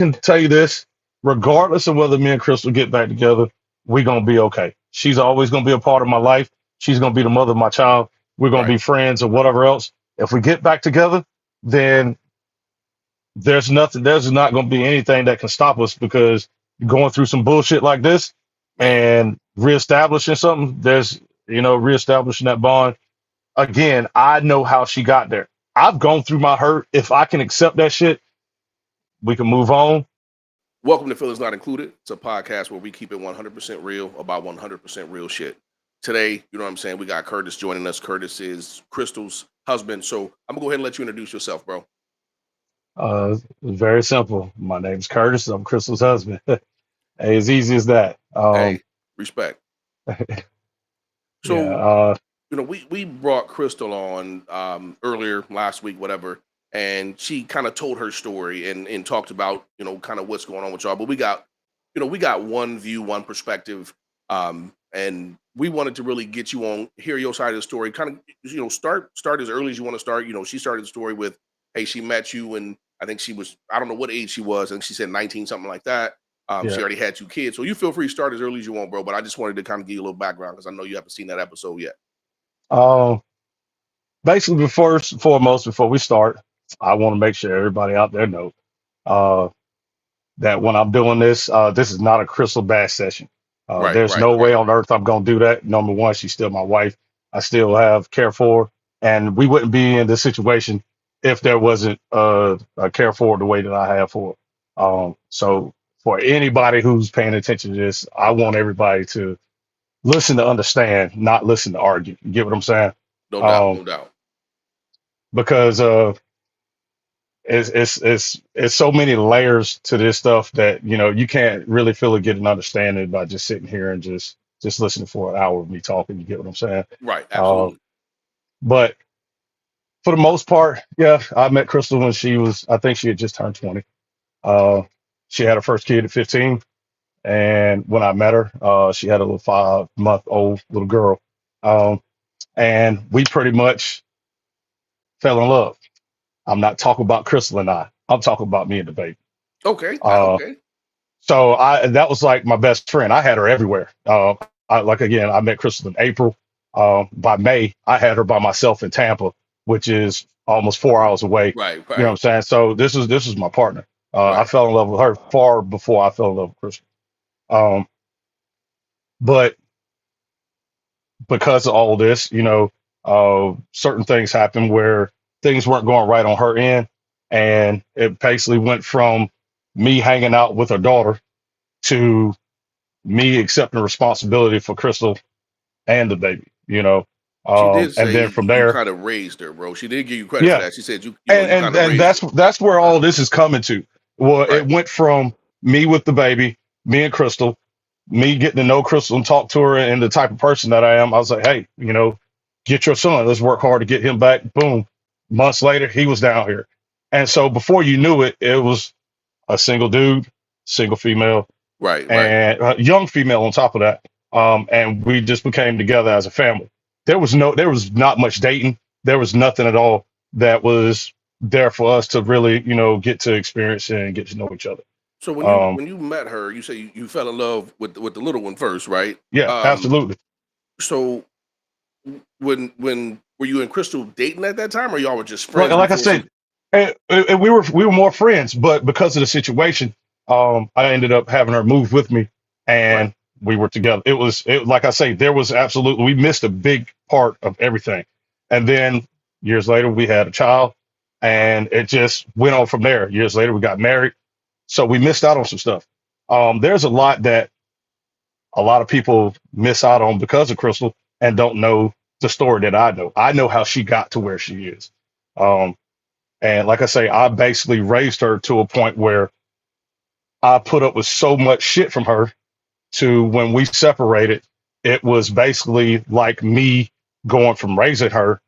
can tell you this, regardless of whether me and Crystal get back together, we're gonna be okay. She's always gonna be a part of my life. She's gonna be the mother of my child. We're gonna Right. be friends or whatever else. If we get back together, then there's not gonna be anything that can stop us because going through some bullshit like this Man. and reestablishing something, reestablishing that bond. Again, I know how she got there. I've gone through my hurt. If I can accept that shit, we can move on. Welcome to Feelings Not Included. It's a podcast where we keep it 100% real about 100% real shit. Today, you know what I'm saying? We got Curtis joining us. Curtis is Crystal's husband. So I'm going to go ahead and let you introduce yourself, bro. Very simple. My name's Curtis. I'm Crystal's husband. Hey, as easy as that. Hey, respect. Yeah. So, we brought Crystal on earlier last week, whatever, and she kind of told her story and talked about, kind of what's going on with y'all. But we got one view, one perspective, and we wanted to really get you on, hear your side of the story. Kind of, start as early as you want to start. She started the story with, hey, she met you, and I think she was, I don't know what age she was. I think she said 19, something like that. She yeah. already had 2 kids, so you feel free to start as early as you want, bro. But I just wanted to kind of give you a little background because I know you haven't seen that episode yet. Um, Basically, first and foremost, before we start, I want to make sure everybody out there know uh, that when I'm doing this, this is not a Crystal Bash session. Right, There's right, no way right. on earth I'm going to do that. Number one, she's still my wife. I still have care for her, and we wouldn't be in this situation if there wasn't a care for her the way that I have for her. So for anybody who's paying attention to this, I want everybody to listen to understand, not listen to argue. You get what I'm saying? No doubt, Um, no doubt. because it's so many layers to this stuff that you can't really feel or get an understanding by just sitting here and just listening for an hour of me talking. You get what I'm saying? Right, Uh, absolutely. but for the most part, yeah, I met Crystal when I think she had just turned 20. Uh, she had her first kid at 15, and when I met her, she had a little 5-month-old little girl, um, and we pretty much fell in love. I'm not talking about Crystal and I. I'm talking about me and the baby. Okay, Uh, okay. So that was like my best friend. I had her everywhere. I met Crystal in April. By May, I had her by myself in Tampa, which is almost 4 hours away. Right, You know what right, I'm saying? So this is my partner. I right. fell in love with her far before I fell in love with Crystal. Um, but because of all this, certain things happened where things weren't going right on her end, and it basically went from me hanging out with her daughter to me accepting responsibility for Crystal and the baby, She did and say then from you there, kind of raised her, bro. She did give you credit for yeah, that. She said you and kind of and raised her. that's where all this is coming to. Well, Right. it went from me with the baby, me and Crystal, me getting to know Crystal and talk to her and the type of person that I am. I was like, hey, get your son. Let's work hard to get him back. Boom. Months later, he was down here, and so before you knew it, it was a single dude, single female, Right, right. and a young female on top of that. And we just became together as a family. There was not much dating. There was nothing at all that was there for us to really, get to experience and get to know each other. So when you Um, when you met her, you say you fell in love with the little one first, right? yeah, absolutely. So when were you and Crystal dating at that time, or y'all were just Like, friends like I before said, she? and we were more friends, but because of the situation, I ended up having her move with me, Right. and we were together. Like I say, there was absolutely we missed a big part of everything, and then years later we had a child, and it just went on from there. Years later we got married, so we missed out on some stuff. There's a lot that a lot of people miss out on because of Crystal and don't know the story that I know. I know how she got to where she is. Um, and like I say, I basically raised her to a point where I put up with so much shit from her to when we separated, it was basically like me going from raising her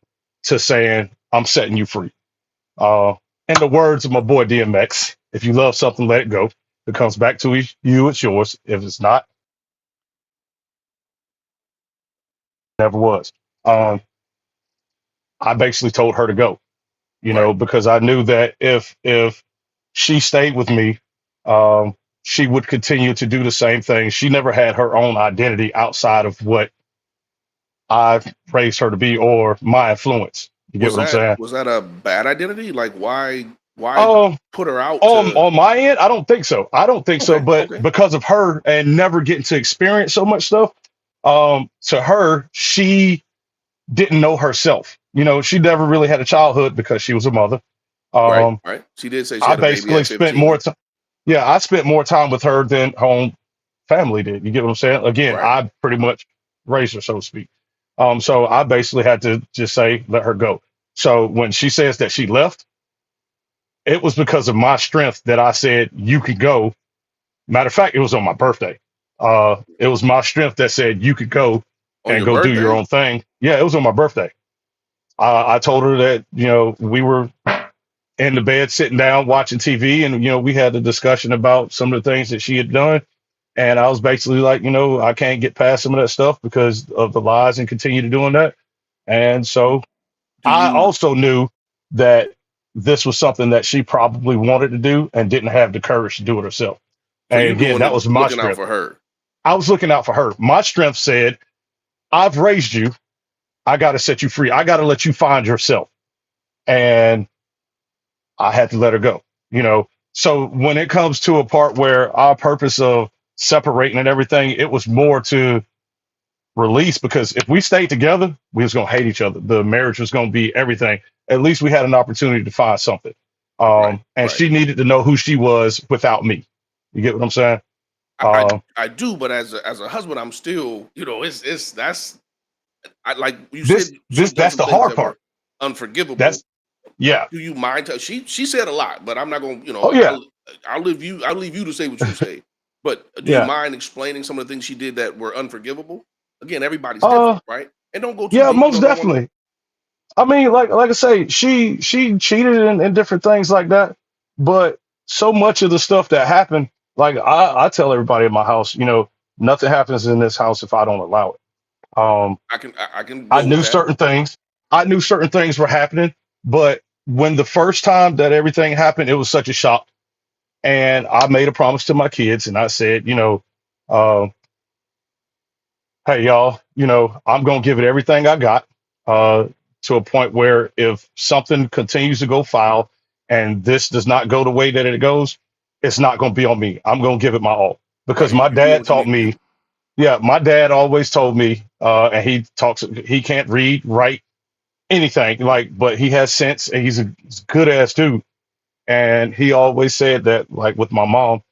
to saying, I'm setting you free. In the words of my boy DMX, if you love something, let it go. If it comes back to you, it's yours. If it's not, it never was. Um, I basically told her to go, Right. because I knew that if she stayed with me, um, she would continue to do the same thing. She never had her own identity outside of what I've raised her to be or my influence. You get what I'm saying? Was that a bad identity? Like, why Um, put her out to? on my end, I don't think so. I don't think so. Okay, But okay, because of her and never getting to experience so much stuff, to her, she didn't know herself. She never really had a childhood because she was a mother. right, Um, right. She did say she I had a baby basically at spent 15. more time. Yeah, I spent more time with her than her own family did. You get what I'm saying? Again, Right. I pretty much raised her, so to speak. So I basically had to just say, let her go. So when she says that she left, it was because of my strength that I said, you could go. Matter of fact, it was on my birthday. It was my strength that said, you could go On and your go do your birthday? own thing. Yeah, it was on my birthday. I told her that, we were in the bed sitting down watching TV, and we had a discussion about some of the things that she had done, and I was basically like, I can't get past some of that stuff because of the lies and continue to doing that. And so Do I you also knew that this was something that she probably wanted to do and didn't have the courage to do it herself. so And you again, doing that it was my looking out strength. for her? I was looking out for her. My strength said, I've raised you. I got to set you free. I got to let you find yourself. And I had to let her go. So when it comes to a part where our purpose of separating and everything, it was more to release, because if we stayed together, we was gonna hate each other. The marriage was gonna be everything. At least we had an opportunity to find something. Right, And right. she needed to know who she was without me. You get what I'm saying? I Um, I do, but as a husband, I'm still, it's that's like you said, this she's this done that's some the things hard that were part. unforgivable. That's Yeah. Do you mind? She said a lot, but I'm not gonna, Oh yeah. I'll leave you to say what you say. But do you Yeah. mind explaining some of the things she did that were unforgivable? Again, everybody's Uh different, right? And don't go too yeah, deep. most I don't want to. definitely. I mean, like I say, she cheated in different things like that. But so much of the stuff that happened, like I tell everybody in my house, nothing happens in this house if I don't allow it. I can I go with knew that. certain things. I knew certain things were happening, but when the first time that everything happened, it was such a shock. And I made a promise to my kids, and I said, uh, hey y'all, I'm gonna give it everything I got, uh, to a point where if something continues to go foul and this does not go the way that it goes, it's not gonna be on me. I'm gonna give it my all, Right. because my You did dad what you taught need to me. do. Yeah, my dad always told me, and he can't read, write, anything, like, but he has sense and he's a good ass dude. And he always said that, like, with my mom,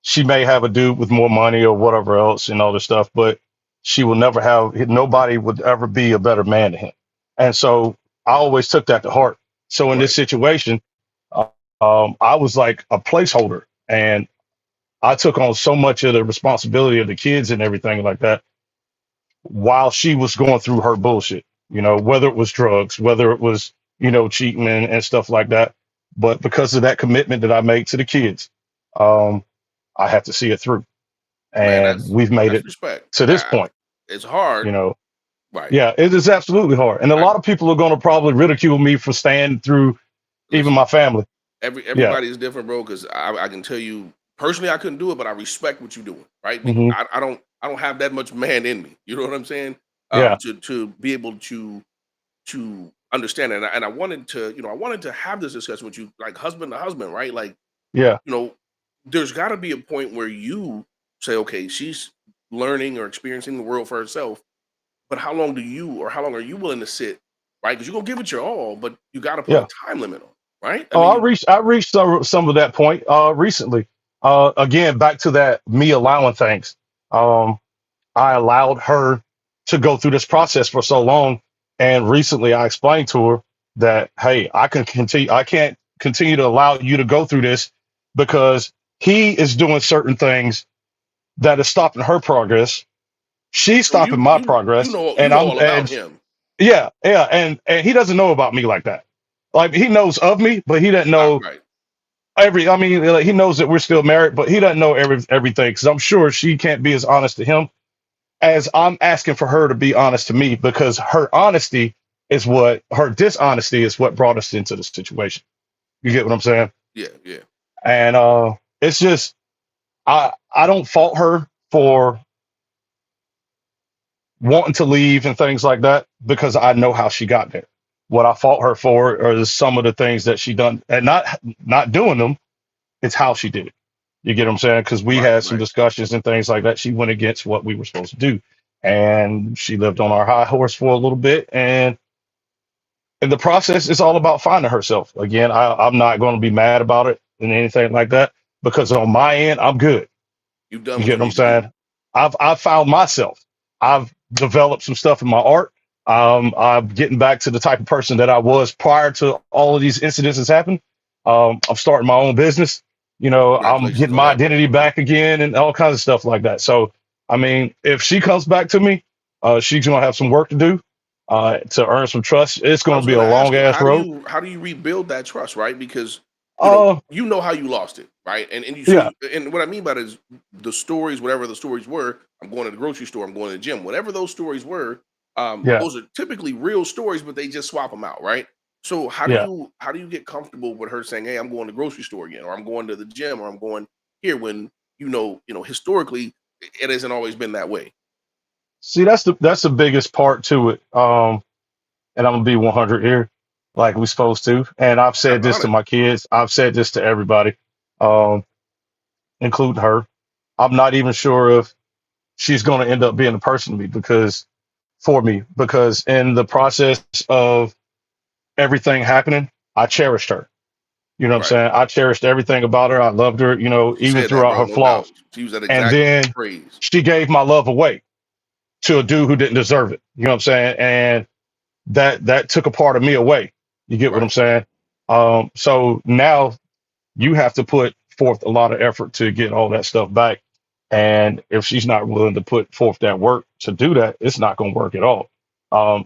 she may have a dude with more money or whatever else and all this stuff, but she will never have, nobody would ever be a better man than him. And so I always took that to heart. So in this Right. situation, uh, I was like a placeholder, and I took on so much of the responsibility of the kids and everything like that while she was going through her bullshit, whether it was drugs, whether it was, cheating and stuff like that. But because of that commitment that I made to the kids, um, I had to see it through. Man, And we've made that's it respect. to this point, It's you hard. know. Right. Yeah, it is absolutely hard. And a I lot of people are going to probably ridicule me for staying through, even listen. my family. Yeah. Everybody is different, bro. Because I can tell you personally, I couldn't do it, but I respect what you're doing, right? Hmm. I don't have that much man in me. You know what I'm saying? Yeah. To be able to understand it, and I wanted to, I wanted to have this discussion with you, like husband to husband, right? Like, Yeah. you know, there's got to be a point where you say, okay, she's learning or experiencing the world for herself, but how long are you willing to sit, right? Because you're gonna give it your all, but you got to put a Yeah. time limit on, it, right? I Oh, I mean, reached I reached some of that point recently. Again, back to that, me allowing things. Um, I allowed her to go through this process for so long, and recently I explained to her that, hey, I can't continue to allow you to go through this, because he is doing certain things that is stopping her progress. She's so stopping my progress, you and know I'm all about and him. yeah, yeah, and he doesn't know about me like that. Like, he knows of me, but he doesn't know Right. I mean, like, he knows that we're still married, but he doesn't know everything, because I'm sure she can't be as honest to him as I'm asking for her to be honest to me, because her dishonesty is what brought us into the situation. You get what I'm saying? Yeah, yeah. And it's just I don't fault her for wanting to leave and things like that because I know how she got there. What I fault her for are some of the things that she done, and not doing them. It's how she did it. You get what I'm saying? Because we Right, had some right. discussions and things like that. She went against what we were supposed to do, and she lived on our high horse for a little bit. And in the process, it's all about finding herself. Again, I'm not going to be mad about it and anything like that because on my end, I'm good. You've done You what get you what I'm need to do. saying? I've found myself. I've developed some stuff in my art. I'm getting back to the type of person that I was prior to all of these incidents that's happened. I'm starting my own business. I'm Congratulations getting on my that, bro. identity back again and all kinds of stuff like that. So, I mean, if she comes back to me, she's gonna have some work to do to earn some trust. It's I gonna was be going a to ask long you, ass road. how do you rebuild that trust, right? Because Uh, you know how you lost it, right? And you yeah, see, and what I mean by that is the stories, whatever the stories were. I'm going to the grocery store. I'm going to the gym. Whatever those stories were, yeah, those are typically real stories, but they just swap them out, right? So yeah. how do you get comfortable with her saying, "Hey, I'm going to the grocery store again," or "I'm going to the gym," or "I'm going here," when historically it hasn't always been that way. See, that's the biggest part to it. And I'm gonna be 100 here, like we supposed to. And I've I'm said this to honest, my kids. I've said this to everybody, um, including her. I'm not even sure if she's gonna end up being the person to me because in the process of everything happening, I cherished her. You know what I'm right? saying? I cherished everything about her. I loved her. She Even said that, throughout bro, her no doubt. flaws. She used that And exact then phrase. she gave my love away to a dude who didn't deserve it. You know what I'm saying? And that took a part of me away. You get what I'm Right. saying? So now you have to put forth a lot of effort to get all that stuff back. And if she's not willing to put forth that work to do that, it's not going to work at all.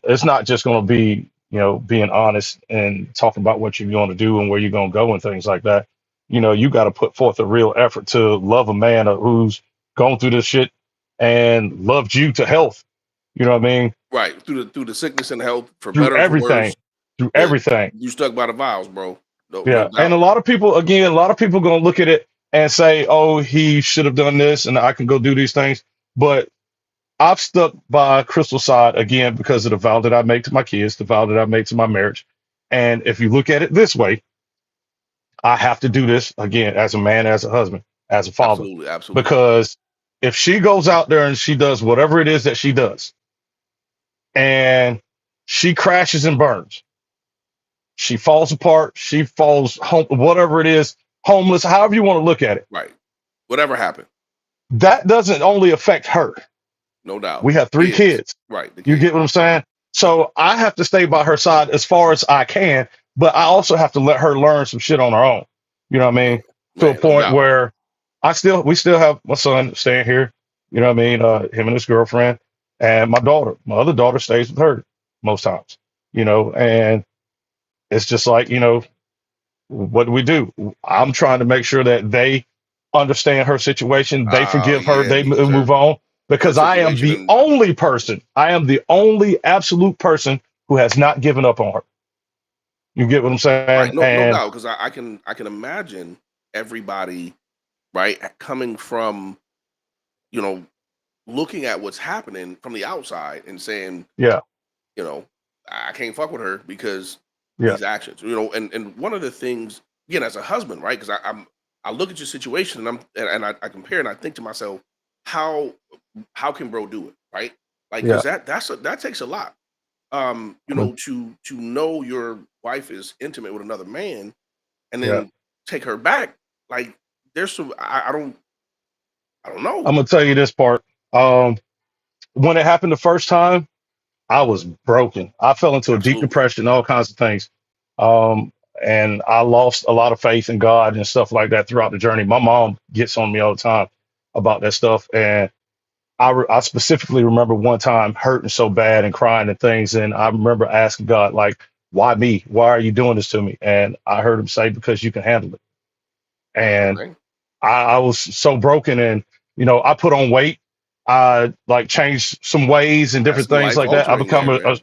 It's not just going to be, being honest and talking about what you're going to do and where you're going to go and things like that. You got to put forth a real effort to love a man who's gone through this shit and loved you to health. You know what I mean? Right, through the sickness and health, for Through better or for everything, worse, through but everything. you stuck by the vows, bro. No Yeah. And doubt. a lot of people gonna look at it and say, oh, he should have done this and I can go do these things. But I've stuck by Crystal's side again because of the vow that I make to my kids, the vow that I make to my marriage. And if you look at it this way, I have to do this again as a man, as a husband, as a father. Absolutely, absolutely. Because if she goes out there and she does whatever it is that she does, and she crashes and burns, she falls apart, she falls home, whatever it is, homeless, however you want to look at it, Right. Whatever happened, that doesn't only affect her. no doubt. We have three Kids. kids. Right, the You kids. get what I'm saying? Yep. So I have to stay by her side as far as I can, but I also have to let her learn some shit on her own. You know what I Man, mean? To a man, no point doubt. where we still have my son staying here. You know what I mean? Him and his girlfriend and my other daughter stays with her most times. And it's just like, what do we do? I'm trying to make sure that they understand her situation, they forgive her, Yeah, they because move on. her Because situation and I am the only absolute person who has not given up on her. You get what I'm right, saying? no And doubt, because I can imagine everybody, right, coming from, you know, looking at what's happening from the outside and saying, yeah, you know, I can't fuck with her because yeah, these actions, and one of the things, again, as a husband, right? Because I look at your situation and I compare and I think to myself, how how can bro do it, right? Like, because yeah, that takes a lot, I'm to know your wife is intimate with another man and yeah. then take her back. Like, there's some I don't know. I'm gonna tell you this part. Um, when it happened the first time, I was broken. I fell into a deep Absolutely. depression, all kinds of things. Um, and I lost a lot of faith in God and stuff like that throughout the journey. My mom gets on me all the time about that stuff. And I specifically remember one time hurting so bad and crying and things. And I remember asking God, like, why me? Why are you doing this to me? And I heard him say, because you can handle it. And Okay. I was so broken. And, I put on weight. I like changed some ways and different That's things life like that. I altering become there, a man.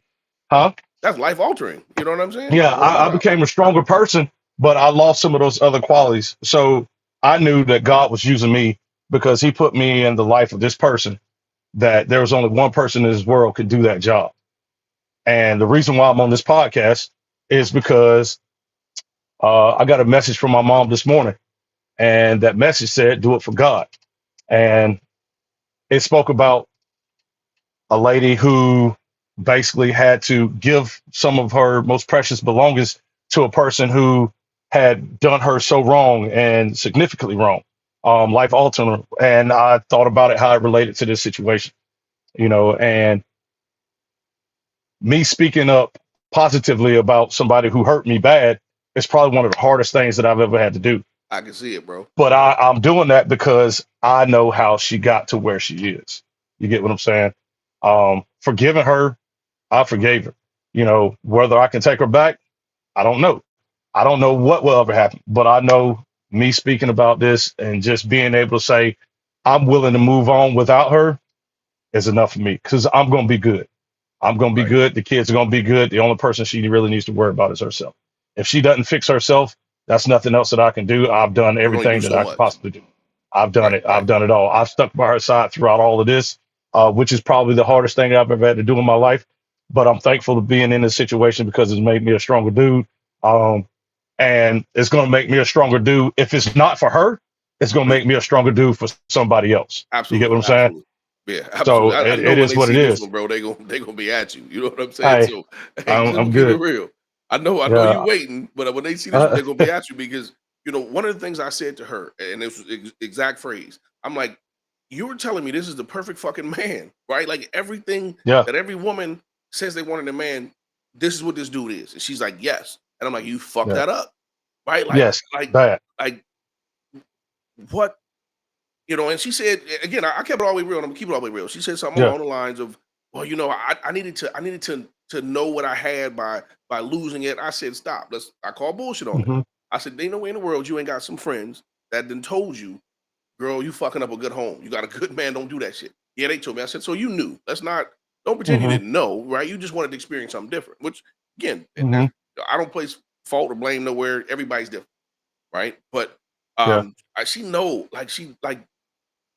huh? That's life altering. You know what I'm saying? Yeah, No I doubt. became a stronger person. but I lost some of those other qualities. So I knew that God was using me because He put me in the life of this person, that there was only one person in this world could do that job. And the reason why I'm on this podcast is because I got a message from my mom this morning, and that message said, "Do it for God." And it spoke about a lady who basically had to give some of her most precious belongings to a person who had done her so wrong and significantly wrong, life altering. And I thought about it, how it related to this situation, and me speaking up positively about somebody who hurt me bad is probably one of the hardest things that I've ever had to do. I can see it, bro. But I'm doing that because I know how she got to where she is. You get what I'm saying? Forgiving her, I forgave her. Whether I can take her back, I don't know. I don't know what will ever happen, but I know me speaking about this and just being able to say I'm willing to move on without her is enough for me because I'm going to be good. I'm going to be Right. good. The kids are going to be good. The only person she really needs to worry about is herself. If she doesn't fix herself, that's nothing else that I can do. I've done You can only do everything that so I could much. possibly do. I've done Right. it. Right. I've done it all. I've stuck by her side throughout all of this, which is probably the hardest thing I've ever had to do in my life. But I'm thankful to being in this situation because it's made me a stronger dude. Um, and it's going to make me a stronger dude. If it's not for her, it's going to Me. make me a stronger dude for somebody else. You get what Absolutely. I'm saying? Absolutely. Yeah, So absolutely. I know it when is they what it see this is. one, bro, they gonna be at you. You know what I'm saying? Hey, So hey, I'm keep it good. real. I know you Yeah. waiting, but when they see this one, Uh, they're gonna be at you because one of the things I said to her, and this was exact phrase. I'm like, you were telling me this is the perfect fucking man, right? Like everything yeah. that every woman says they want in a man, this is what this dude is. And she's like, yes. And I'm like, you fucked Yeah. that up, right? Yes. Like, Bad. like what and she said again, I kept it all the way real, and I'm gonna keep it all the way real. She said something Yeah. along the lines of, "Well, I needed to know what I had by losing it." I said, "Stop." I call bullshit on it. Hmm. I said, "There ain't no way in the world you ain't got some friends that then told you, girl, you fucking up a good home. You got a good man. Don't do that shit." Yeah, they told me. I said, "So you knew? Don't pretend you Hmm. didn't know, right? You just wanted to experience something different." Which again, Hmm. I don't place fault or blame nowhere. Everybody's different, right? But Yeah. she know,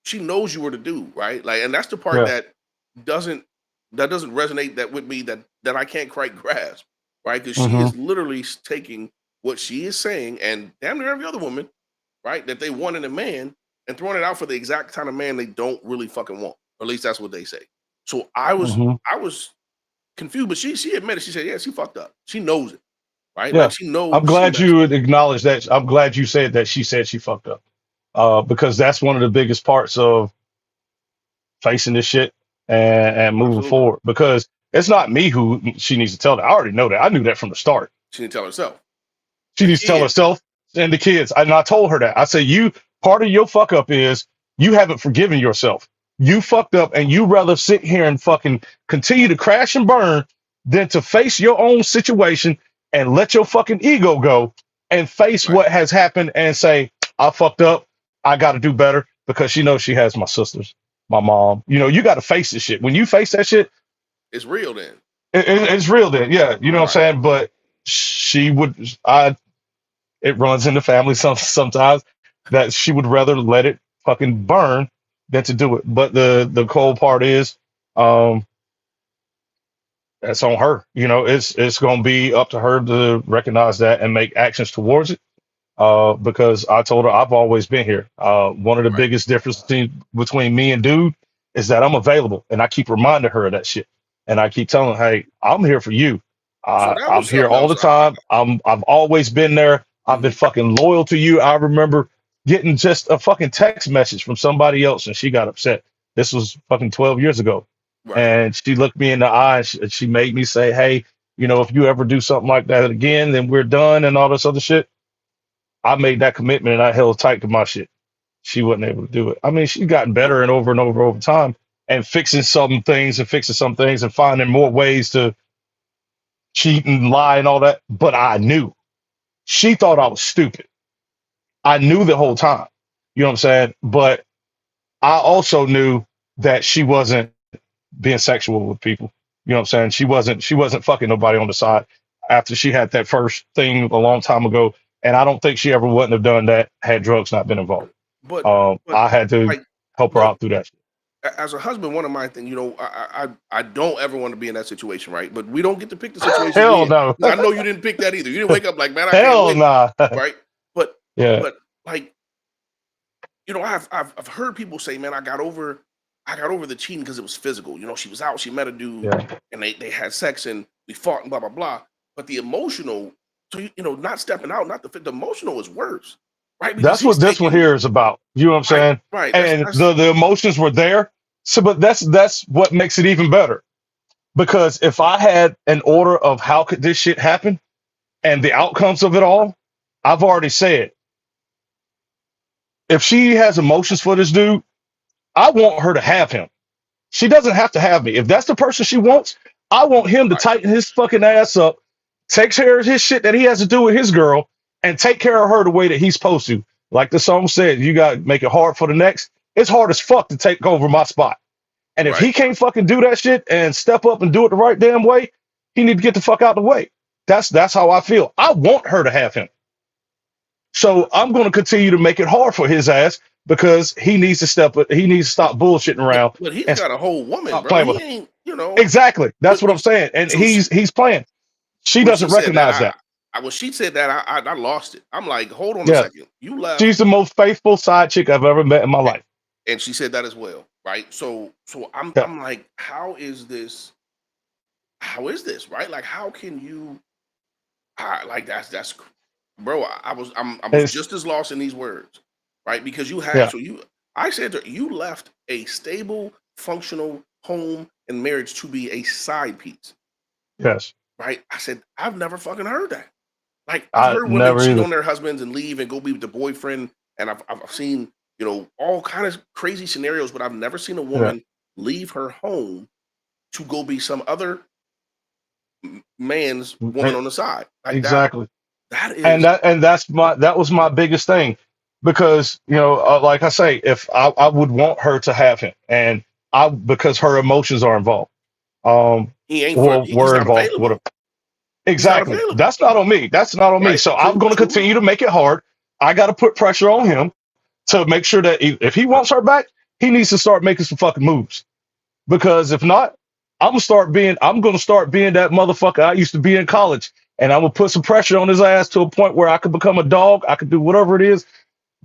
she knows you were the dude, right? Like, and that's the part Yeah. doesn't doesn't resonate that with me that I can't quite grasp, right? Because she Hmm. is literally taking what she is saying and damn near every other woman, right, that they want in a man and throwing it out for the exact kind of man they don't really fucking want. Or at least that's what they say. So Hmm. I was confused, but she admitted, she said, yeah, she fucked up. She knows it, right? Like Yeah. she I'm knows she glad messed you up. would acknowledge that. I'm glad you said that she said she fucked up. Because that's one of the biggest parts of facing this shit and moving Absolutely. forward. Because it's not me who she needs to tell that. I already know that. I knew that from the start. She didn't tell herself. She The needs to tell kids, herself and the kids. And I told her that. I said, you part of your fuck up is you haven't forgiven yourself. You fucked up and you rather sit here and fucking continue to crash and burn than to face your own situation and let your fucking ego go and face right? what has happened and say, I fucked up. I got to do better because she knows she has my sisters, my mom. You got to face this shit. When you face that shit, It's real then. it's real then. Yeah. You know what I'm Right. saying? But she would, it runs in the family sometimes that she would rather let it fucking burn than to do it. But the cold part is, um, that's on her. It's gonna be up to her to recognize that and make actions towards it. Because I told her I've always been here. One of the Right. biggest differences between me and dude is that I'm available, and I keep reminding her of that shit. And I keep telling her, "Hey, I'm here for you. So that I'm was here something all else. the time. I've always been there. I've been Mhm. fucking loyal to you. I remember getting just a fucking text message from somebody else, and she got upset. This was fucking 12 years ago, Right. and she looked me in the eye. And she made me say, "Hey, if you ever do something like that again, then we're done," and all this other shit. I made that commitment and I held tight to my shit. She wasn't able to do it. I mean, she's gotten So better and over time and fixing some things and finding more ways to cheat and lie and all that. But I knew she thought I was stupid. I knew the whole time. You know what I'm saying? But I also knew that she wasn't being sexual with people. You know what I'm saying? She wasn't fucking nobody on the side after she had that first thing a long time ago. And I don't think she ever wouldn't have done that had drugs not been involved. But but I had to like help her but out through that shit. as a husband, one of my things, I don't ever want to be in that situation, right? But we don't get to pick the situations we Hell in. no. 'Cause I know you didn't pick that either. You didn't wake up like, man, I can't Hell wait, nah. right? But Yeah. but like I've heard people say, man, I got over the cheating because it was physical. She was out, she met a dude, Yeah. and they had sex and we fought and blah blah blah. But the emotional, so not stepping out, not the emotional is worse, right? Because That's he's what this one taking here is about. You know what I'm right, saying? right. And That's the emotions were there. So, but that's what makes it even better. Because if I had an order of how could this shit happen and the outcomes of it all, I've already said if she has emotions for this dude, I want her to have him. She doesn't have to have me. If that's the person she wants, I want him to right, tighten his fucking ass up, take care of his shit that he has to do with his girl, and take care of her the way that he's supposed to. Like the song said, you got to make it hard for the next. It's hard as fuck to take over my spot. And if right. he can't fucking do that shit and step up and do it the right damn way, he need to get the fuck out the way. That's how I feel. I want her to have him. So I'm going to continue to make it hard for his ass because he needs to step up. He needs to stop bullshitting around But he's and got a whole woman, stop bro. playing He with her. ain't, Exactly. That's when, what when I'm saying. And so she, he's playing. She when she doesn't said that, recognize that. when she said that, I lost it. I'm like, hold on a Yeah. second. You left, She's the most faithful side chick I've ever met in my a- life. and she said that as well, right? So Yeah. I'm like, how is this? How is this, right? Like, how can you? Like that's, bro. I was It's, just as lost in these words, right? Because yeah. I said to her, you left a stable, functional home and marriage to be a side piece, Yes. right? I said, I've never fucking heard that. Like I've I heard women never cheat either. on their husbands and leave and go be with the boyfriend, and I've seen all kind of crazy scenarios, but I've never seen a Yeah. woman leave her home to go be some other man's woman on the side like that. Exactly. That And is that was my biggest thing because like I say, if I would want her to have him, and I because her emotions are involved, um, he ain't for or he's were not involved with available. her. He's not Exactly. available. That's not on me. That's not on me. Right. So I'm True. going to True. continue to make it hard. I got to put pressure on him to make sure that if he wants her back, he needs to start making some fucking moves. Because if not, I'm gonna start being that motherfucker I used to be in college. And I'm gonna put some pressure on his ass to a point where I could become a dog. I could do whatever it is.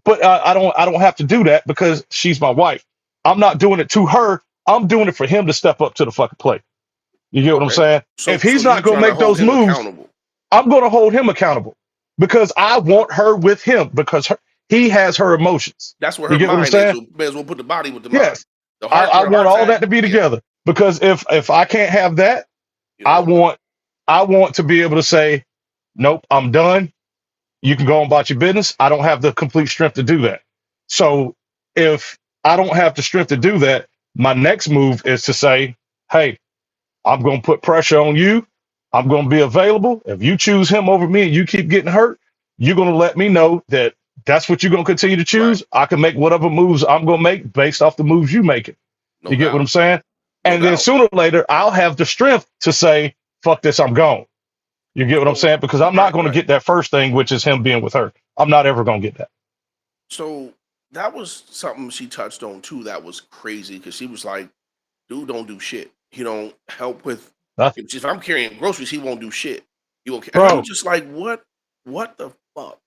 But I don't have to do that because she's my wife. I'm not doing it to her. I'm doing it for him to step up to the fucking plate. You get what I'm Okay. saying? If So he's you not gonna trying to make hold those him moves, accountable. I'm gonna hold him accountable because I want her with him because he has her emotions. That's where You her get what I'm mind is. saying? So may as well put the body with the mind. Yes. The I, heart I where the want heart's all at. that to be Yeah. together because if I can't have that, You don't I want none of want I want to be able to say, nope, I'm done. You can go on about your business. I don't have the complete strength to do that. So if I don't have the strength to do that, my next move is to say, hey, I'm going to put pressure on you. I'm going to be available. If you choose him over me and you keep getting hurt, you're going to let me know that that's what you're going to continue to that. Right. choose. I can make whatever moves I'm going to make based off the moves you making. No You get what doubt. I'm saying? No And then doubt. sooner or later, I'll have the strength to say, fuck this, I'm gone. You get what I'm So saying? Because I'm not right, going to right. get that first thing, which is him being with her. I'm not ever going to get that. So that was something she touched on too. That was crazy because she was like, "Dude, don't do shit. He don't help with. That's, If I'm carrying groceries, he won't do shit. He won't." And I'm bro, just like, "What? What the fuck?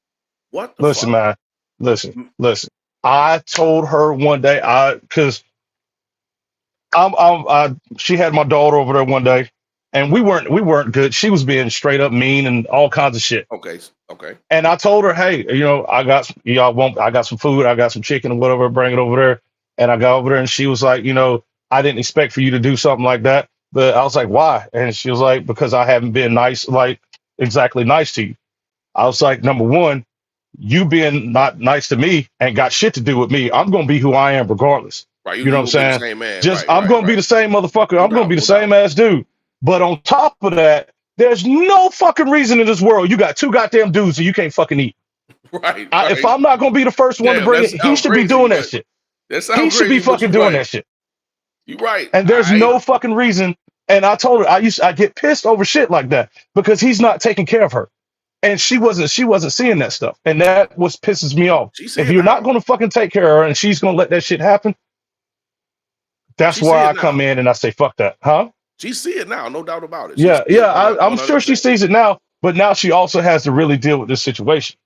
What the listen, fuck?" man. Listen, Mm, listen. I told her one day, because she had my daughter over there one day, and we weren't good. She was being straight up mean and all kinds of shit. Okay. Okay. And I told her, hey, I got some food, I got some chicken or whatever, bring it over there. And I got over there and she was like, I didn't expect for you to do something like that. But I was like, why? And she was like, because I haven't been nice, like exactly nice to you. I was like, number one, you being not nice to me ain't got shit to do with me. I'm gonna be who I am regardless. Right. You know You what I'm will be the saying? same man. Just Right. I'm Right. gonna be Right. the same motherfucker. No I'm gonna be doubt. the No doubt. same ass dude. But on top of that, there's no fucking reason in this world you got two goddamn dudes that you can't fucking eat. Right. If Right. I'm not gonna be the first one to Damn, bring that it, he sounds should be crazy, doing that but shit. that He sounds should be crazy. But fucking you're doing right. that shit. You're right. And there's no fucking reason. And I told her I get pissed over shit like that because he's not taking care of her. And she wasn't seeing that stuff. And that was pisses me off. She see If it you're not now. gonna fucking take care of her and she's gonna let that shit happen, that's She where see it I come now. in and I say, fuck that. Huh? She see it now, no doubt about it. She Yeah, see yeah. it I'm sure she 100%. sees it now, but now she also has to really deal with this situation.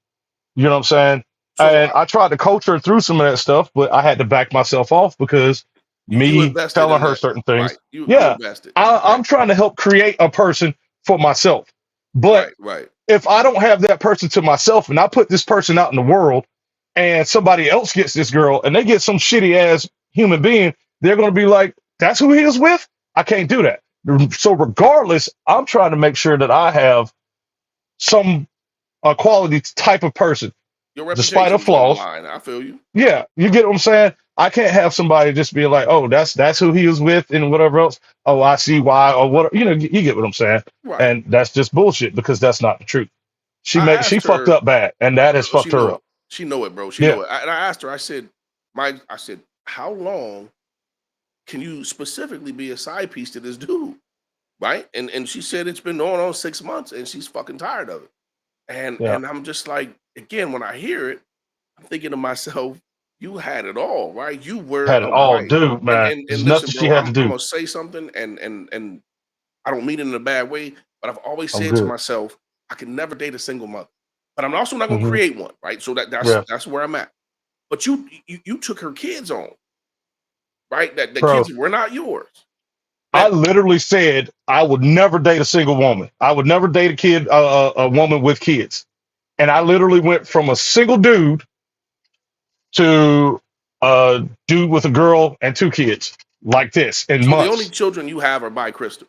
You know what I'm saying? So And I tried to coach her through some of that stuff, but I had to back myself off because you me invested telling in her that, certain right? things. You Yeah, invested, I'm right? trying to help create a person for myself. But Right, right. if I don't have that person to myself and I put this person out in the world and somebody else gets this girl and they get some shitty ass human being, they're going to be like, that's who he is with? I can't do that. So, regardless, I'm trying to make sure that I have some a quality type of person, Your despite her reputation's on the flaws. line. I feel you. Yeah, you get what I'm saying? I can't have somebody just be like, oh, that's who he was with and whatever else. Oh, I see why, or what, you get what I'm saying. Right. And that's just bullshit because that's not the truth. I She asked fucked her. up bad, and that has Oh, she fucked her know it. up. She know it, bro. She Yeah, know it. And I asked her. I said, I said, how long can you specifically be a side piece to this dude? Right? And she said it's been going on 6 months, and she's fucking tired of it. And yeah, and I'm just like, again, when I hear it, I'm thinking to myself, you had it all, right? You were had a it all, wife. dude, And man. and There's and nothing listen, she bro, had to I'm do. gonna say something, and I don't mean it in a bad way, but I've always I'm said to good. myself, I can never date a single mother. But I'm also not gonna Hmm. create one, right? So that's Yeah, that's where I'm at. But you took her kids on, right? That the bro. kids were not yours. I That literally said I would never date a single woman. I would never date a kid, a woman with kids. And I literally went from a single dude to a dude with a girl and two kids like this in so the only months. children you have are by Crystal.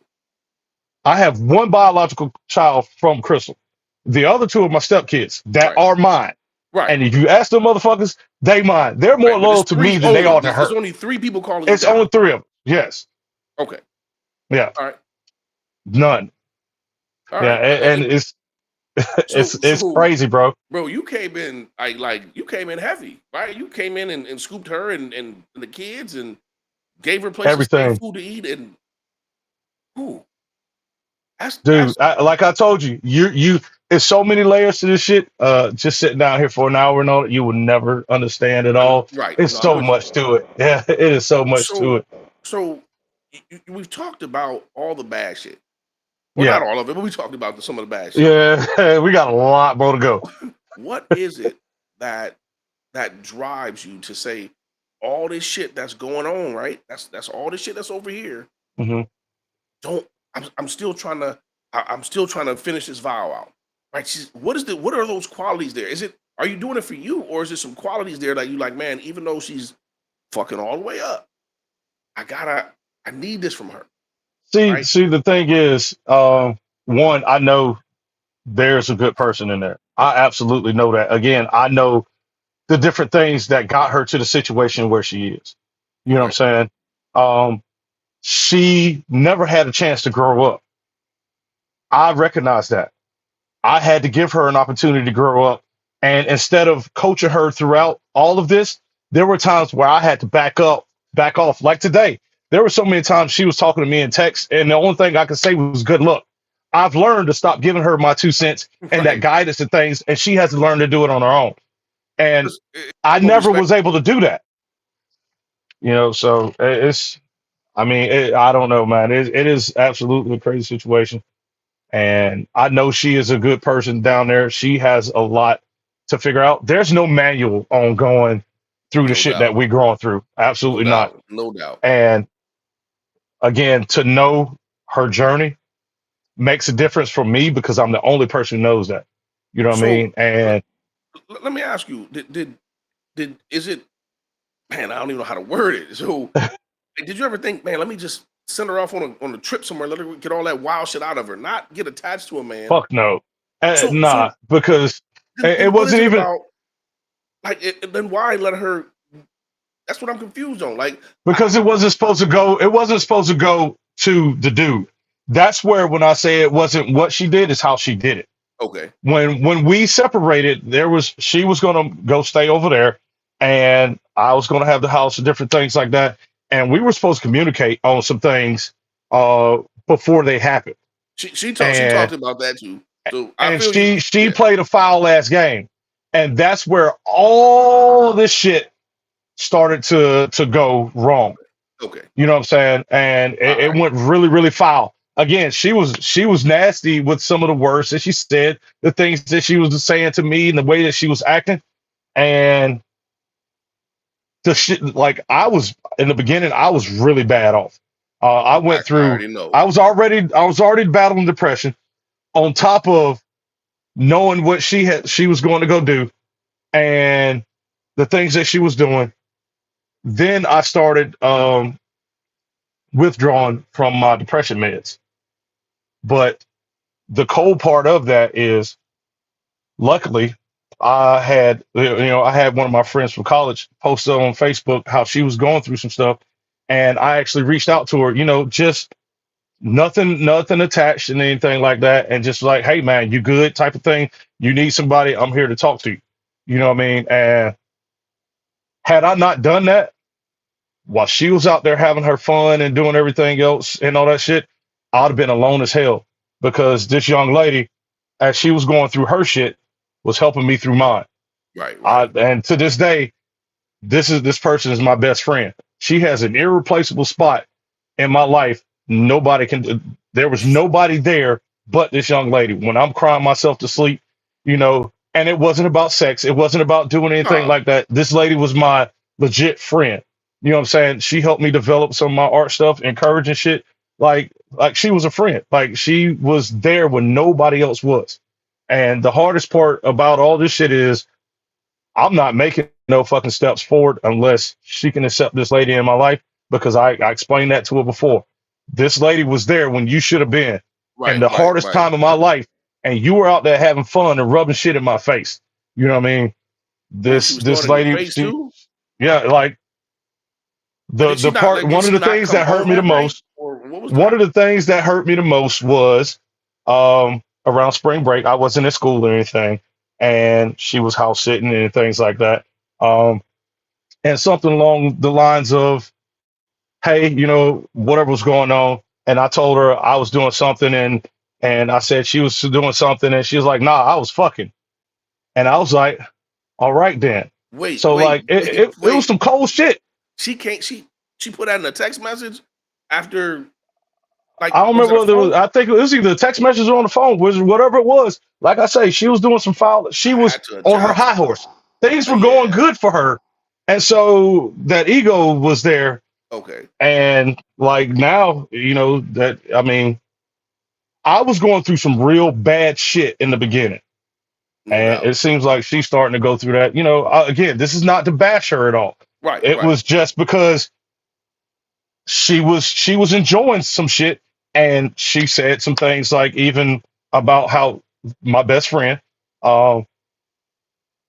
I have one biological child from Crystal. The other two are my stepkids that Right. are mine. Right. And if you ask them motherfuckers, they mine. They're more Right. But it's loyal to three me than they only. are to There's her. only three people calling you It's dad. only three of them. Yes. Okay. Yeah. All right. None. All Yeah. right. And it's So it's so crazy, bro. bro, you came in like you came in heavy, right? You came in and scooped her and the kids and gave her a place to stay, Everything. food to eat, and ooh, that's Dude, like I told you, you it's so many layers to this shit. Just sitting down here for an hour and all, you will never understand it all. right. It's No, I'm so with you. much to it. Yeah, it is so much to So it. so we've talked about all the bad shit. Well, not Yeah, all of it, but we talked about some of the bad shit. yeah, we got a lot more to go. What is it that drives you to say all this shit that's going on, right? That's all this shit that's over here. Hmm. Don't I'm still trying to I'm still trying to finish this vow out. Right? What are those qualities there? Is it are you doing it for you or is there some qualities there that you like, man, even though she's fucking all the way up, I need this from her. See, Right? see, the thing is, one, I know there's a good person in there. I absolutely know that. Again, I know the different things that got her to the situation where she is. You know what I'm Okay. saying? Um, she never had a chance to grow up. I recognize that. I had to give her an opportunity to grow up. And instead of coaching her throughout all of this, there were times where I had to back up, back off. Like today, there were so many times she was talking to me in text, and the only thing I could say was good luck. I've learned to stop giving her my 2 cents and that Right. guidance and things, and she has to learn to do it on her own. And It's I more never respect. was able to do that, so it's, I mean, I don't know, man. It is absolutely a crazy situation. And I know she is a good person down there. She has a lot to figure out. There's no manual on going through the No shit that doubt. we're going through. No Absolutely not. doubt. No doubt. And again, to know her journey makes a difference for me because I'm the only person who knows that. You know what I So mean? And let me ask you, did is it man, I don't even know how to word it. So did you ever think, man, let me just send her off on a trip somewhere, let her get all that wild shit out of her, not get attached to a man. fuck no. So Nah, because it then what is wasn't it even about like then why let her that's what I'm confused on. Like because it wasn't supposed to go. It wasn't supposed to go to the dude. That's where when I say it wasn't what she did, is how she did it. okay. When we separated, there was she was gonna go stay over there, and I was gonna have the house and different things like that. And we were supposed to communicate on some things before they happened. She talked And about that too. So I and feel you. she Yeah. played a foul ass game, and that's where all this shit started to go wrong. Okay. Okay. You know what I'm saying? And All it right. went really, really foul. Again, she was nasty with some of the words that she said, the things that she was saying to me, and the way that she was acting. And the shit, like I was in the beginning, I was really bad off. I went I through. already know. I was already battling depression on top of knowing what she was going to go do and the things that she was doing. Then I started withdrawing from my depression meds. But the cold part of that is, luckily, I had one of my friends from college posted on Facebook how she was going through some stuff, and I actually reached out to her. Just nothing attached and anything like that, and just like, hey man, you good type of thing. You need somebody, I'm here to talk to you. You know what I mean? And had I not done that while she was out there having her fun and doing everything else and all that shit, I'd have been alone as hell, because this young lady, as she was going through her shit, was helping me through mine. Right. Right. And to this day, this person is my best friend. She has an irreplaceable spot in my life. Nobody can. There was nobody there but this young lady when I'm crying myself to sleep. And it wasn't about sex. It wasn't about doing anything No. like that. This lady was my legit friend. You know what I'm saying? She helped me develop some of my art stuff, encouraging shit. Like she was a friend. Like she was there when nobody else was. And the hardest part about all this shit is I'm not making no fucking steps forward unless she can accept this lady in my life, because I explained that to her before. This lady was there when you should have been in Right. the Right. hardest Right. time of my life, and you were out there having fun and rubbing shit in my face. You know what I mean? Ooh, she This was throwing this it in your lady, face too. yeah, like the Did she the not part like? Did one of she the not things come that hurt home me the that night, most, or what was one of that? the things that hurt me the most was around spring break. I wasn't at school or anything, and she was house sitting and things like that. And something along the lines of, hey, whatever was going on. And I told her I was doing something, and I said she was doing something, and she was like, nah, I was fucking. And I was like, all right then. Wait. So Wait. like it, Wait. it, it was Wait. some cold shit. She can't. She put that in a text message after. Like, I don't was remember it a whether it was. phone? I think it was either a text message or on the phone, whatever it was. Like I say, she was doing some foul. She I was had to on her adjust. high horse. Things were going Yeah. good for her, and so that ego was there. Okay. And like now, that I mean, I was going through some real bad shit in the beginning, No and doubt. it seems like she's starting to go through that. Again, this is not to bash her at all. Right. It Right. was just because she was enjoying some shit, and she said some things like even about how my best friend, um,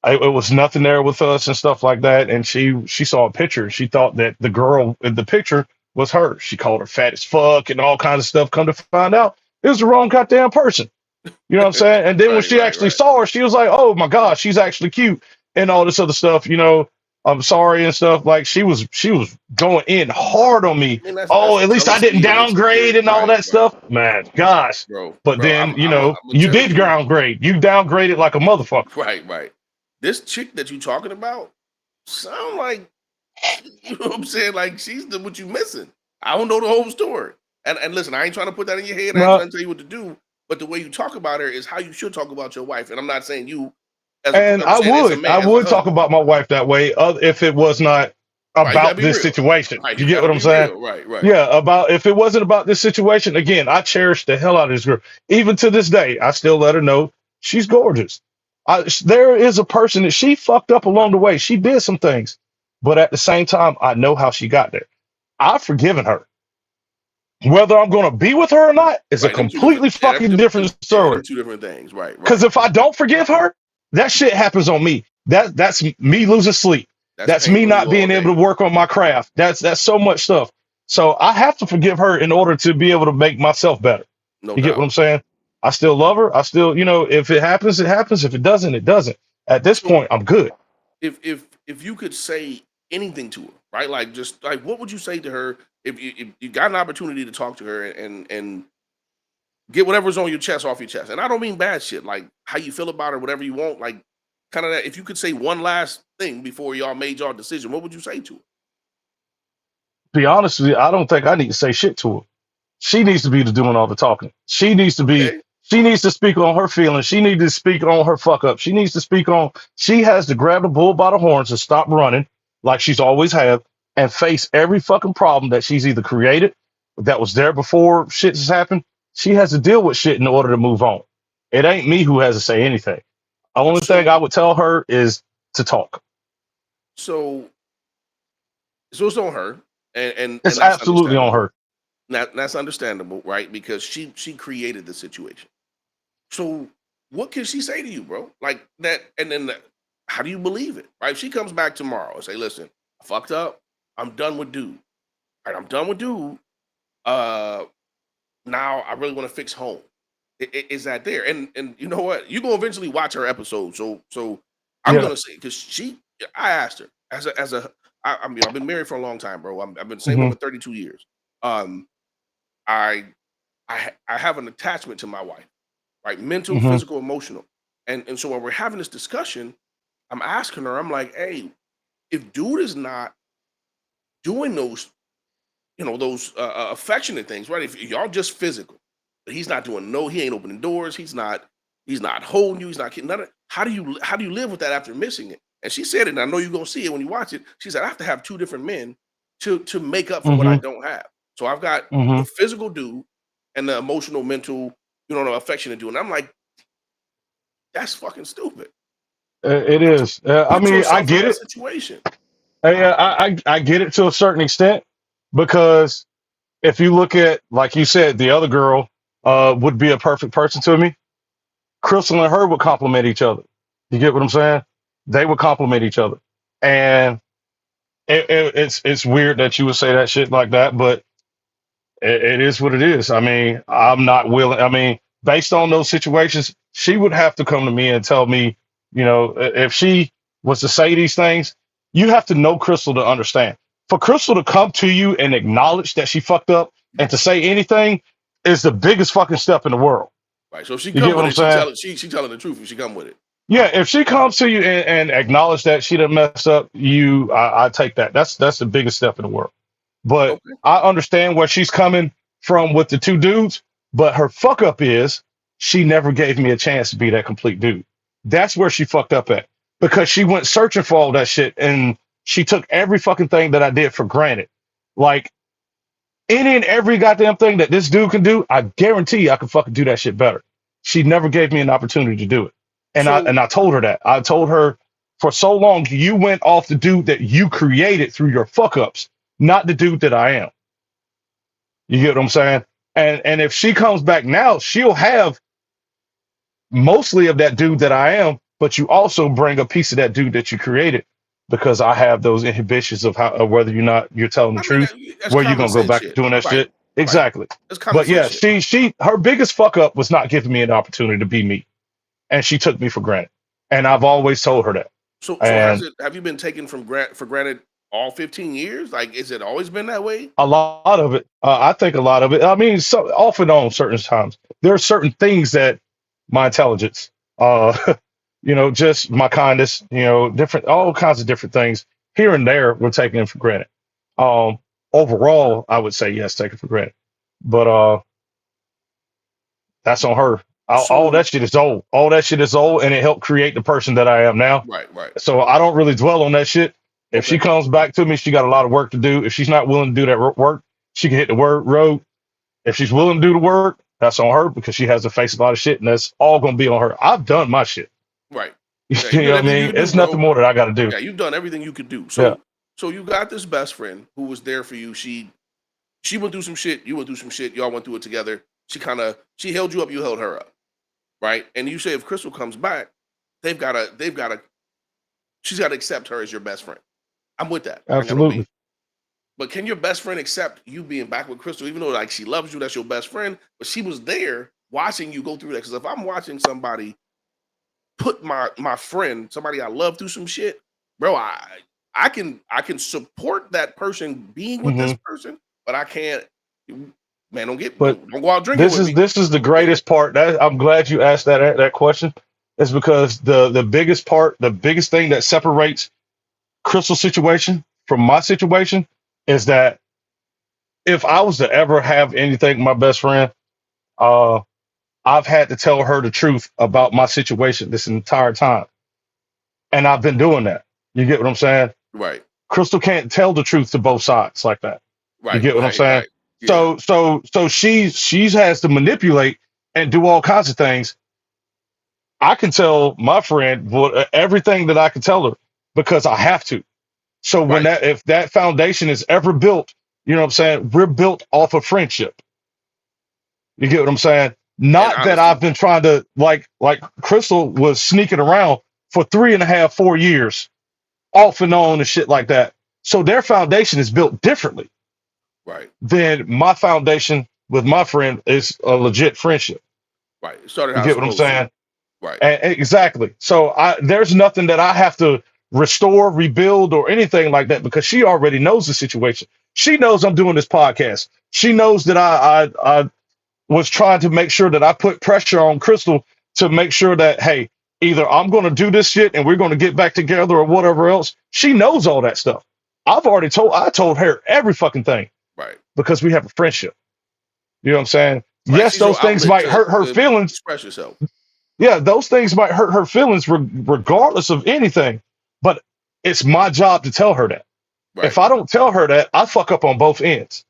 it was nothing there with us and stuff like that. And she saw a picture. She thought that the girl in the picture was her. She called her fat as fuck and all kinds of stuff. Come to find out, it was the wrong goddamn person. You know what I'm saying? And then when Right. she Right. actually Right. saw her, she was like, "Oh my god, she's actually cute," and all this other stuff. I'm sorry and stuff. Like she was going in hard on me. I mean, Oh, that's at least I didn't jealousy and downgrade insecurity. and all Right. that Right. stuff. Man, gosh. Bro. But Bro. then I'm gonna you tell did you. downgrade. You downgraded like a motherfucker. Right. Right. This chick that you talking about sound like you know what I'm saying? Like she's the what you missing. I don't know the whole story. And listen, I ain't trying to put that in your head. I ain't No, trying to tell you what to do. But the way you talk about her is how you should talk about your wife. And I'm not saying you as a. and I'm I saying as a would I man, as a would talk husband. about my wife that way, if it was not Right? You gotta about be this real. situation. Right? You You get gotta what I'm be saying? real. Right? Right? Yeah, about if it wasn't about this situation, again, I cherish the hell out of this girl. Even to this day, I still let her know she's gorgeous. There is a person that she fucked up along the way. She did some things, but at the same time, I know how she got there. I've forgiven her. Whether I'm going to be with her or not is a Right? Them two different. completely Yeah, that's fucking different yeah, story. them two different things. Right? Because Right? if I don't forgive her, that shit happens on me. That's me losing sleep. That's That's pain me on you not all being able day. to work on my craft. That's so much stuff. So I have to forgive her in order to be able to make myself better. No You get what doubt. I'm saying? I still love her. I still, if it happens, it happens. If it doesn't, it doesn't. At this So point, I'm good. if you could say anything to her, right? Like just like what would you say to her if you got an opportunity to talk to her and Get whatever's on your chest off your chest. And I don't mean bad shit, like how you feel about it, whatever you want. Like kind of that. If you could say one last thing before y'all made y'all decision, what would you say to her? Be honest with you, I don't think I need to say shit to her. She needs to be the doing all the talking. Okay. She needs to speak on her feelings. She needs to speak on her fuck up. She needs to speak on, she has to grab the bull by the horns and stop running like she's always have and face every fucking problem that she's either created that was there before shit has happened. She has to deal with shit in order to move on. It ain't me who has to say anything. The only thing I So would tell her is to talk. so so it's on her, and It's that's absolutely on understandable. her. That's understandable, right? Because she created the situation. So what can she say to you, bro? Like that, and then how do you believe it? Right? If she comes back tomorrow and say, "Listen, I fucked up. I'm done with dude. Right? I'm done with dude. Uh, now I really want to fix home." Is that there? And you know what? You're gonna eventually watch her episode. So I'm Yeah. gonna say because I asked her I mean I've been married for a long time, bro. I've been the same Hmm. woman 32 years. Um, I I have an attachment to my wife, right? Mental, Hmm. physical, emotional. And so when we're having this discussion, I'm asking her, I'm like, hey, if dude is not doing those, those affectionate things, right? If y'all just physical, but he's not doing he ain't opening doors, he's not holding you, he's not getting none of how do you live with that after missing it? And she said it, and I know you're gonna see it when you watch it. She said, I have to have two different men to make up for what I Hmm. don't have. So I've got the Hmm. physical dude and the emotional, mental, the affectionate dude. And I'm like, that's fucking stupid. It Put, is. I put mean, I yourself in get that it. situation. I get it to a certain extent because if you look at, like you said, the other girl would be a perfect person to me. Crystal and her would complement each other. You get what I'm saying? They would complement each other, and it's weird that you would say that shit like that, but it is what it is. I mean, I'm not willing. I mean, based on those situations, she would have to come to me and tell me, if she was to say these things, you have to know Crystal to understand. For Crystal to come to you and acknowledge that she fucked up and to say anything is the biggest fucking step in the world. Right. So if she You come get with what I'm it, she saying? tell it, she telling the truth if she come with it. Yeah, if she comes to you and acknowledge that she done messed up, I take that. That's the biggest step in the world. But Okay. I understand where she's coming from with the two dudes. But her fuck up is she never gave me a chance to be that complete dude. That's where she fucked up at because she went searching for all that shit and she took every fucking thing that I did for granted. Like any and every goddamn thing that this dude can do, I guarantee I can fucking do that shit better. She never gave me an opportunity to do it. And I So and I told her that. I told her for so long you went off the dude that you created through your fuck ups, not the dude that I am. You get what I'm saying? And if she comes back now, she'll have mostly of that dude that I am, but you also bring a piece of that dude that you created because I have those inhibitions of how of whether you're not you're telling the I mean truth, that's where you're common gonna go sense back to shit. doing that Right. shit. Right. Exactly. That's common But sense yeah, shit. she her biggest fuck up was not giving me an opportunity to be me. And she took me for granted. And I've always told her that. So And have you been taken for granted all 15 years? Like, is it always been that way? a lot of it, I think a lot of it, I mean, so off and on certain times. There are certain things that my intelligence, just my kindness, different, all kinds of different things here and there we're taking for granted. Um, Overall, I would say yes, take it for granted. But that's on her. All So that shit is old. All that shit is old, and it helped create the person that I am now. right. So I don't really dwell on that shit. If she Okay. comes back to me, she got a lot of work to do. If she's not willing to do that work, she can hit the road. If she's willing to do the work, that's on her because she has to face a lot of shit, and that's all gonna be on her. I've done my shit. Right. Yeah, you You did know what I everything you mean? could do, It's nothing bro. more that I got to do. Yeah, you've done everything you could do. Yeah, So you got this best friend who was there for you. She went through some shit. You went through some shit. Y'all went through it together. She held you up. You held her up. Right. And you say if Crystal comes back, they've got to she's got to accept her as your best friend. I'm with that. I ain't got no beef. absolutely. But can your best friend accept you being back with Crystal, even though like she loves you, that's your best friend, but she was there watching you go through that? Because if I'm watching somebody put my friend, somebody I love, through some shit, bro, I can support that person being with Hmm. this person, but I can't Man, don't get But don't go out drinking this with is me. this is the greatest part. That I'm glad you asked that question. Is because the biggest part, the biggest thing that separates Crystal's situation from my situation is that if I was to ever have anything with my best friend, uh, I've had to tell her the truth about my situation this entire time, and I've been doing that. You get what I'm saying? Right, Crystal can't tell the truth to both sides like that. You right, get what I'm right, saying? right. Yeah, So she has to manipulate and do all kinds of things. I can tell my friend everything that I can tell her because I have to. So when right. that if that foundation is ever built, you know what I'm saying? We're built off of friendship. You get what I'm saying? And Not that I've honestly, been trying to like Crystal was sneaking around for 3.5, 4 years, off and on and shit like that. So their foundation is built differently right, than my foundation with my friend is a legit friendship. right. It started You how it's get what I'm supposed to. saying? Right, Exactly. So there's nothing that I have to restore, rebuild, or anything like that because she already knows the situation. She knows I'm doing this podcast. She knows that I was trying to make sure that I put pressure on Crystal to make sure that hey, either I'm going to do this shit and we're going to get back together or whatever else. She knows all that stuff. I told her every fucking thing right, because we have a friendship. You know what I'm saying? right. Yes, She's your those things outlet might hurt her to feelings. express yourself. Yeah, those things might hurt her feelings regardless of anything. But it's my job to tell her that. If Right, I don't tell her that, I fuck up on both ends.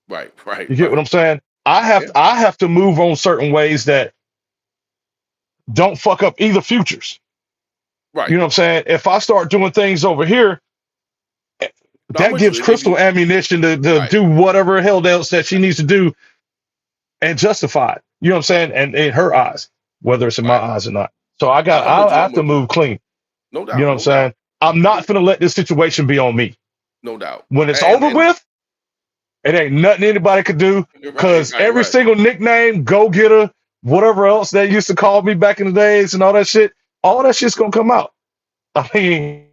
right, right, You get what right. I'm saying? Yeah, I have to move on certain ways that don't fuck up either futures. You right. know what I'm saying? If I start doing things over here, No, I'm that with you. gives If you Crystal ammunition to right, do whatever hell else that she needs to do and justify it. You know what I'm saying? And in her eyes, whether it's in my right. eyes or not. So No, I'm with I you. I'm have to with you. move clean. No You know doubt, what I'm no doubt, saying? I'm not gonna let this situation be on me. no doubt. When it's And over with, it ain't nothing anybody could do. right, Cause right, every right. single nickname, go getter, whatever else they used to call me back in the days and all that shit's gonna come out. I mean,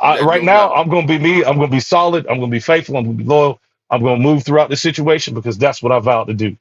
Yeah, right no now doubt. I'm gonna be me. I'm gonna be solid. I'm gonna be faithful. I'm gonna be loyal. I'm gonna move throughout the situation because that's what I vowed to do.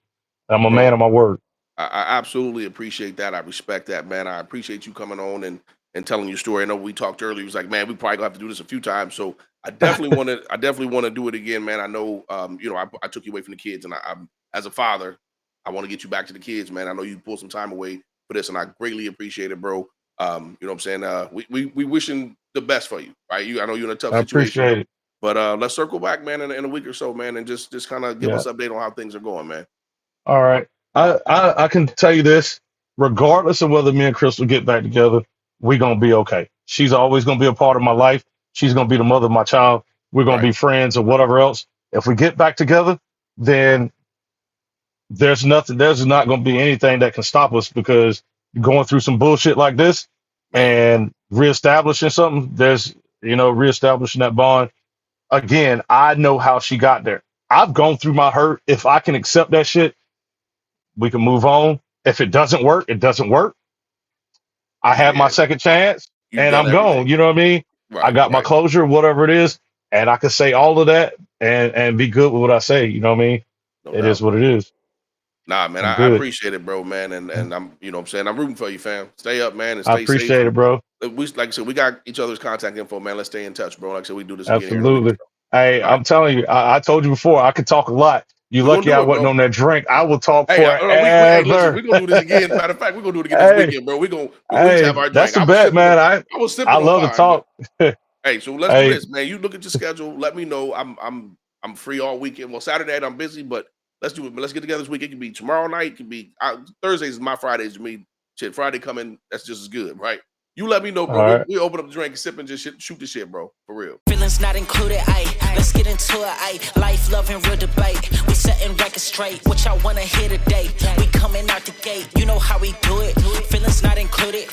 I'm a man Bro, of my word. I absolutely appreciate that. I respect that, man. I appreciate you coming on and telling your story. I know we talked earlier. It was like, man, we probably gonna have to do this a few times. So I definitely want to do it again, man. I know, I took you away from the kids, and I'm as a father, I want to get you back to the kids, man. I know you pulled some time away for this, and I greatly appreciate it, bro. You know what I'm saying? We wishing the best for you, right? I know you're in a tough I situation, appreciate it. but let's circle back, man, in a week or so, man, and just kind of give Yeah. us an update on how things are going, man. All right. I can tell you this, regardless of whether me and Crystal get back together, we're gonna be okay. She's always gonna be a part of my life. She's gonna be the mother of my child. We're gonna Right, be friends or whatever else. If we get back together, then there's not gonna be anything that can stop us because going through some bullshit like this man. and reestablishing something, reestablishing that bond. Again, I know how she got there. I've gone through my hurt. If I can accept that shit, we can move on. If it doesn't work, it doesn't work. I have my Yeah, second chance you've and done I'm everything. gone. You know what I mean? I Right, got my right. closure, whatever it is, and I can say all of that and be good with what I say. You know what I mean? No It is doubt. what it is. Nah, man, I'm I good. appreciate it, bro, man. And I'm, you know what I'm saying? I'm rooting for you, fam. Stay up, man, and I stay safe. appreciate And it, bro. we, like I said, we got each other's contact info, man. Let's stay in touch, bro. Like I said, we do this again here in a week or Absolutely. so. Hey, All right. I'm telling you, I told you before, I could talk a lot. You We're gonna lucky I do it, wasn't bro. on that drink. I will talk Hey, hey, listen, forever. we're gonna do this again. Matter of fact, we're gonna do it again this Hey, weekend, bro. We just have hey, our that's drink. the bet, man. I I was I sipping on love to mine, man. talk. Hey, so let's do Hey, this, man. You look at your schedule. Let me know. I'm free all weekend. Well, Saturday night I'm busy, but let's do it. Let's get together this week. It can be tomorrow night. It can be Thursdays is my Fridays to me. Shit, Friday coming. That's just as good, right? You let me know, all bro. right. We open up the drink, sip, and just shoot the shit, bro. For real. Feelings not included, ayy. Let's get into it, ayy. Life, love, and real debate. We setting records straight. What y'all wanna hear today? We coming out the gate. You know how we do it. Feelings not included.